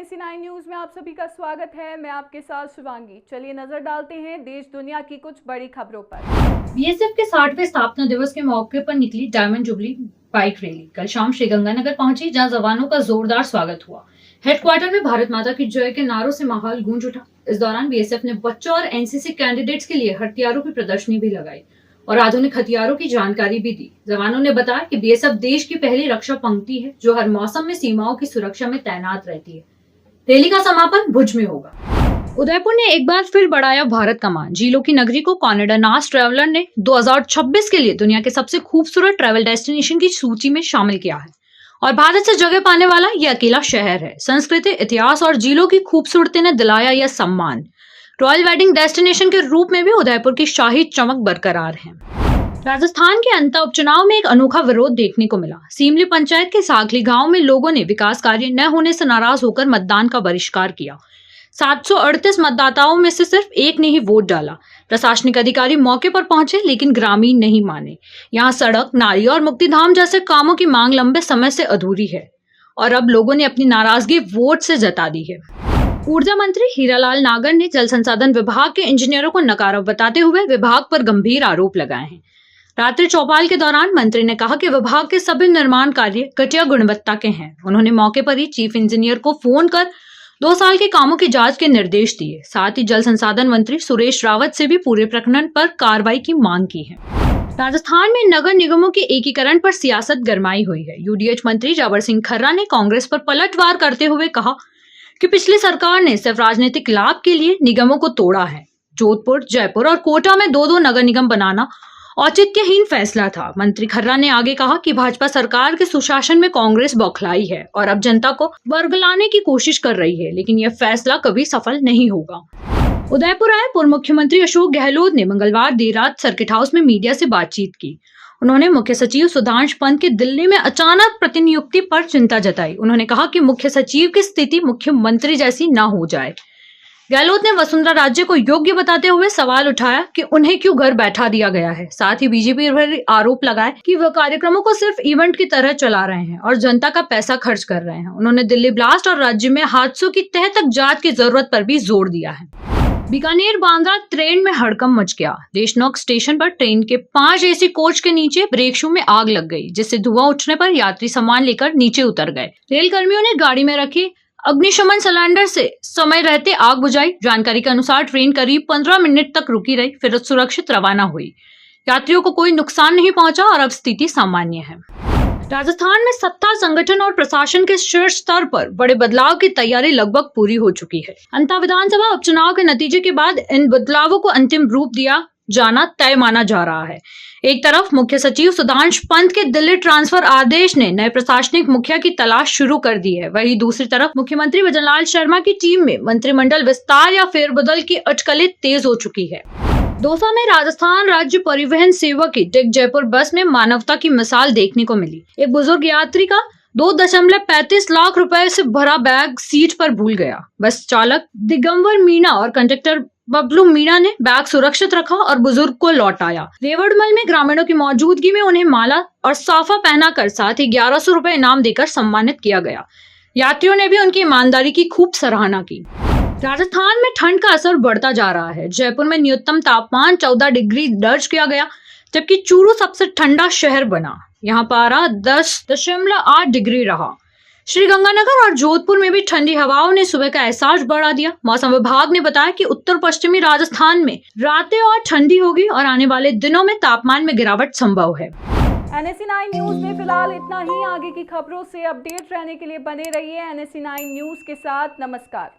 NSE9 news में आप सभी का स्वागत है। मैं आपके साथ शिवांगी। चलिए नजर डालते हैं देश दुनिया की कुछ बड़ी खबरों पर। बीएसएफ के 60वें स्थापना दिवस के मौके पर निकली डायमंड जुबली बाइक रैली कल शाम श्रीगंगानगर पहुंची, जहां जवानों का जोरदार स्वागत हुआ। हेडक्वार्टर में भारत माता की जय के नारों से माहौल गूंज उठा। इस दौरान बीएसएफ ने बच्चों और एनसीसी कैंडिडेट्स के लिए हथियारों की प्रदर्शनी भी लगाई और आधुनिक हथियारों की जानकारी भी दी। जवानों ने बताया कि बीएसएफ देश की पहली रक्षा पंक्ति है जो हर मौसम में सीमाओं की सुरक्षा में तैनात रहती है। रैली का समापन भुज में होगा। उदयपुर ने एक बार फिर बढ़ाया भारत का मान। झीलों की नगरी को कॉन्डे नास्ट ट्रैवलर ने 2026 के लिए दुनिया के सबसे खूबसूरत ट्रैवल डेस्टिनेशन की सूची में शामिल किया है और भारत से जगह पाने वाला यह अकेला शहर है। संस्कृति, इतिहास और झीलों की खूबसूरती ने दिलाया यह सम्मान। रॉयल वेडिंग डेस्टिनेशन के रूप में भी उदयपुर की शाही चमक बरकरार है। राजस्थान के अंता उपचुनाव में एक अनोखा विरोध देखने को मिला। सीमली पंचायत के साखली गांव में लोगों ने विकास कार्य न होने से नाराज होकर मतदान का बहिष्कार किया। 738 मतदाताओं में से सिर्फ एक ने ही वोट डाला। प्रशासनिक अधिकारी मौके पर पहुंचे लेकिन ग्रामीण नहीं माने। यहाँ सड़क, नाली और मुक्तिधाम जैसे कामों की मांग लंबे समय से अधूरी है और अब लोगों ने अपनी नाराजगी वोट से जता दी है। ऊर्जा मंत्री हीरालाल नागर ने जल संसाधन विभाग के इंजीनियरों को नकारा बताते हुए विभाग पर गंभीर आरोप लगाए हैं। रात्रि चौपाल के दौरान मंत्री ने कहा कि विभाग के सभी निर्माण कार्य घटिया गुणवत्ता के हैं। उन्होंने मौके पर ही चीफ इंजीनियर को फोन कर 2 साल के कामों की जांच के निर्देश दिए। साथ ही जल संसाधन मंत्री सुरेश रावत से भी पूरे प्रकरण पर कार्रवाई की मांग की है। राजस्थान में नगर निगमों के एकीकरण पर सियासत गरमाई हुई है। यूडीएच मंत्री जाबर सिंह खर्रा ने कांग्रेस पर पलटवार करते हुए कहा कि पिछली सरकार ने सिर्फ राजनीतिक लाभ के लिए निगमों को तोड़ा है। जोधपुर, जयपुर और कोटा में 2-2 नगर निगम बनाना औचित्यहीन फैसला था। मंत्री खर्रा ने आगे कहा कि भाजपा सरकार के सुशासन में कांग्रेस बौखलाई है और अब जनता को बरगलाने की कोशिश कर रही है, लेकिन यह फैसला कभी सफल नहीं होगा। उदयपुर आए पूर्व मुख्यमंत्री अशोक गहलोत ने मंगलवार देर रात सर्किट हाउस में मीडिया से बातचीत की। उन्होंने मुख्य सचिव सुधांश पंत के दिल्ली में अचानक प्रतिनियुक्ति पर चिंता जताई। उन्होंने कहा कि मुख्य सचिव की स्थिति मुख्यमंत्री जैसी न हो जाए। गहलोत ने वसुंधरा राज्य को योग्य बताते हुए सवाल उठाया कि उन्हें क्यों घर बैठा दिया गया है। साथ ही बीजेपी पर आरोप लगाए कि वह कार्यक्रमों को सिर्फ इवेंट की तरह चला रहे हैं और जनता का पैसा खर्च कर रहे हैं। उन्होंने दिल्ली ब्लास्ट और राज्य में हादसों की तह तक जांच की जरूरत पर भी जोर दिया है। बीकानेर बांद्रा ट्रेन में हड़कंप मच गया। देशनोक स्टेशन पर ट्रेन के 5 एसी कोच के नीचे ब्रेक शू में आग लग गई, जिससे धुआं उठने पर यात्री सामान लेकर नीचे उतर गए। रेल कर्मियों ने गाड़ी में रखी अग्निशमन सिलेंडर से समय रहते आग बुझाई। जानकारी के अनुसार ट्रेन करीब 15 मिनट तक रुकी रही, फिर सुरक्षित रवाना हुई। यात्रियों को कोई नुकसान नहीं पहुंचा और अब स्थिति सामान्य है। राजस्थान में सत्ता, संगठन और प्रशासन के शीर्ष स्तर पर बड़े बदलाव की तैयारी लगभग पूरी हो चुकी है। अंता विधानसभा उपचुनाव के नतीजे के बाद इन बदलावों को अंतिम रूप दिया जाना तय माना जा रहा है। एक तरफ मुख्य सचिव सुधांश पंत के दिल्ली ट्रांसफर आदेश ने नए प्रशासनिक मुखिया की तलाश शुरू कर दी है। वहीं दूसरी तरफ मुख्यमंत्री भजनलाल शर्मा की टीम में मंत्रिमंडल विस्तार या फेरबदल की अटकलें तेज हो चुकी है। दौसा में राजस्थान राज्य परिवहन सेवा की टिक जयपुर बस में मानवता की मिसाल देखने को मिली। एक बुजुर्ग यात्री का 2.35 लाख रुपए से भरा बैग सीट पर भूल गया। बस चालक दिगंबर मीणा और कंडक्टर बबलू मीणा ने बैग सुरक्षित रखा और बुजुर्ग को लौटाया। रेवड़मल में ग्रामीणों की मौजूदगी में उन्हें माला और साफा पहनाकर साथ ही 1100 रुपए इनाम देकर सम्मानित किया गया। यात्रियों ने भी उनकी ईमानदारी की खूब सराहना की। राजस्थान में ठंड का असर बढ़ता जा रहा है। जयपुर में न्यूनतम तापमान 14 डिग्री दर्ज किया गया, जबकि चूरू सबसे ठंडा शहर बना। यहाँ पारा 10.8 डिग्री रहा। श्रीगंगानगर और जोधपुर में भी ठंडी हवाओं ने सुबह का एहसास बढ़ा दिया। मौसम विभाग ने बताया कि उत्तर पश्चिमी राजस्थान में रातें और ठंडी होगी और आने वाले दिनों में तापमान में गिरावट संभव है। NSE9 न्यूज में फिलहाल इतना ही। आगे की खबरों से अपडेट रहने के लिए बने रहिए NSE9 न्यूज के साथ। नमस्कार।